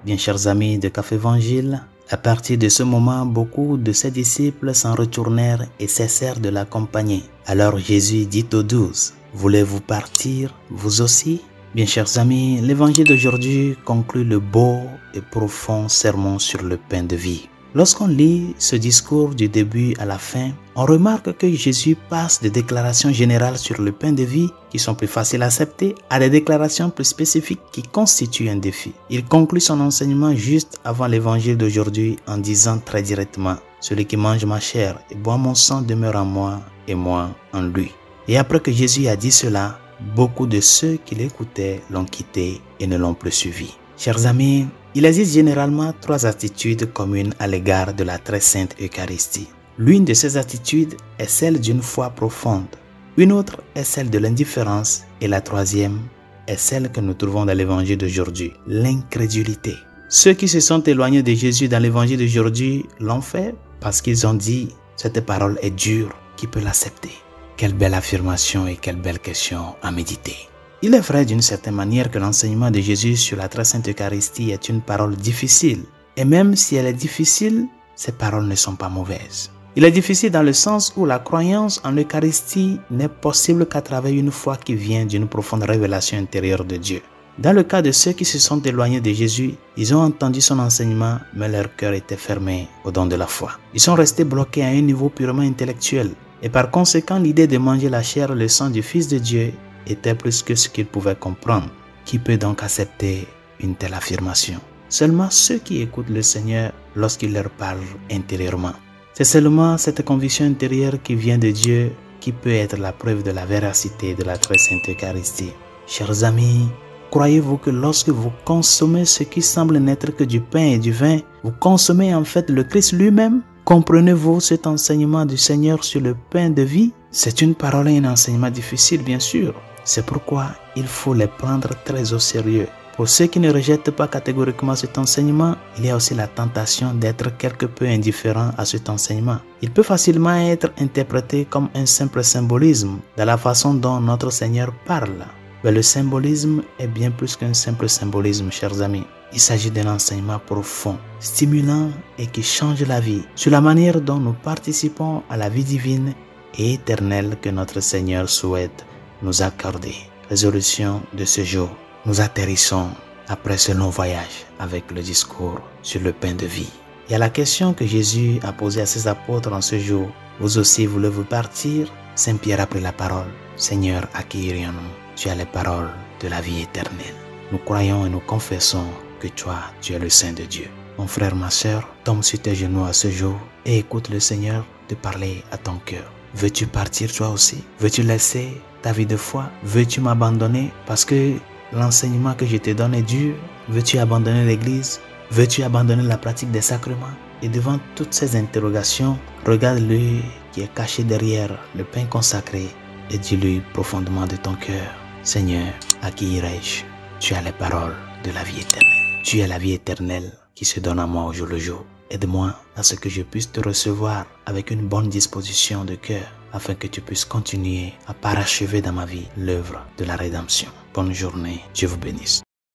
Bien chers amis de Café Évangile, à partir de ce moment, beaucoup de ses disciples s'en retournèrent et cessèrent de l'accompagner. Alors Jésus dit aux 12, « Voulez-vous partir, vous aussi ?» Bien chers amis, l'évangile d'aujourd'hui conclut le beau et profond sermon sur le pain de vie. Lorsqu'on lit ce discours du début à la fin, on remarque que Jésus passe des déclarations générales sur le pain de vie qui sont plus faciles à accepter à des déclarations plus spécifiques qui constituent un défi. Il conclut son enseignement juste avant l'évangile d'aujourd'hui en disant très directement « Celui qui mange ma chair et boit mon sang demeure en moi et moi en lui ». Et après que Jésus a dit cela, beaucoup de ceux qui l'écoutaient l'ont quitté et ne l'ont plus suivi. Chers amis, il existe généralement 3 attitudes communes à l'égard de la très sainte Eucharistie. L'une de ces attitudes est celle d'une foi profonde, une autre est celle de l'indifférence et la troisième est celle que nous trouvons dans l'évangile d'aujourd'hui, l'incrédulité. Ceux qui se sont éloignés de Jésus dans l'évangile d'aujourd'hui l'ont fait parce qu'ils ont dit « cette parole est dure, qui peut l'accepter ?» Quelle belle affirmation et quelle belle question à méditer. Il est vrai d'une certaine manière que l'enseignement de Jésus sur la très sainte Eucharistie est une parole difficile. Et même si elle est difficile, ces paroles ne sont pas mauvaises. Il est difficile dans le sens où la croyance en l'Eucharistie n'est possible qu'à travers une foi qui vient d'une profonde révélation intérieure de Dieu. Dans le cas de ceux qui se sont éloignés de Jésus, ils ont entendu son enseignement, mais leur cœur était fermé au don de la foi. Ils sont restés bloqués à un niveau purement intellectuel. Et par conséquent, l'idée de manger la chair et le sang du Fils de Dieu était plus que ce qu'ils pouvaient comprendre. Qui peut donc accepter une telle affirmation? Seulement ceux qui écoutent le Seigneur lorsqu'il leur parle intérieurement. C'est seulement cette conviction intérieure qui vient de Dieu qui peut être la preuve de la véracité de la très sainte Eucharistie. Chers amis, croyez-vous que lorsque vous consommez ce qui semble n'être que du pain et du vin, vous consommez en fait le Christ lui-même? Comprenez-vous cet enseignement du Seigneur sur le pain de vie? C'est une parole et un enseignement difficile, bien sûr. C'est pourquoi il faut les prendre très au sérieux. Pour ceux qui ne rejettent pas catégoriquement cet enseignement, il y a aussi la tentation d'être quelque peu indifférent à cet enseignement. Il peut facilement être interprété comme un simple symbolisme dans la façon dont notre Seigneur parle. Mais le symbolisme est bien plus qu'un simple symbolisme, chers amis. Il s'agit d'un enseignement profond, stimulant et qui change la vie, sur la manière dont nous participons à la vie divine et éternelle que notre Seigneur souhaite nous accorder. Résolution de ce jour. Nous atterrissons après ce long voyage avec le discours sur le pain de vie. Et à la question que Jésus a posée à ses apôtres en ce jour, vous aussi voulez-vous partir? Saint Pierre a pris la parole. Seigneur, à qui irions-nous? Tu as les paroles de la vie éternelle. Nous croyons et nous confessons que toi, tu es le Saint de Dieu. Mon frère, ma soeur, tombe sur tes genoux à ce jour et écoute le Seigneur te parler à ton cœur. Veux-tu partir toi aussi? Veux-tu laisser ta vie de foi? Veux-tu m'abandonner parce que l'enseignement que je te donne est dur? Veux-tu abandonner l'église? Veux-tu abandonner la pratique des sacrements? Et devant toutes ces interrogations, regarde-lui qui est caché derrière le pain consacré et dis-lui profondément de ton cœur, Seigneur, à qui irai-je? Tu as les paroles de la vie éternelle. Tu es la vie éternelle qui se donne à moi au jour le jour. Aide-moi à ce que je puisse te recevoir avec une bonne disposition de cœur afin que tu puisses continuer à parachever dans ma vie l'œuvre de la rédemption. Bonne journée, Dieu vous bénisse.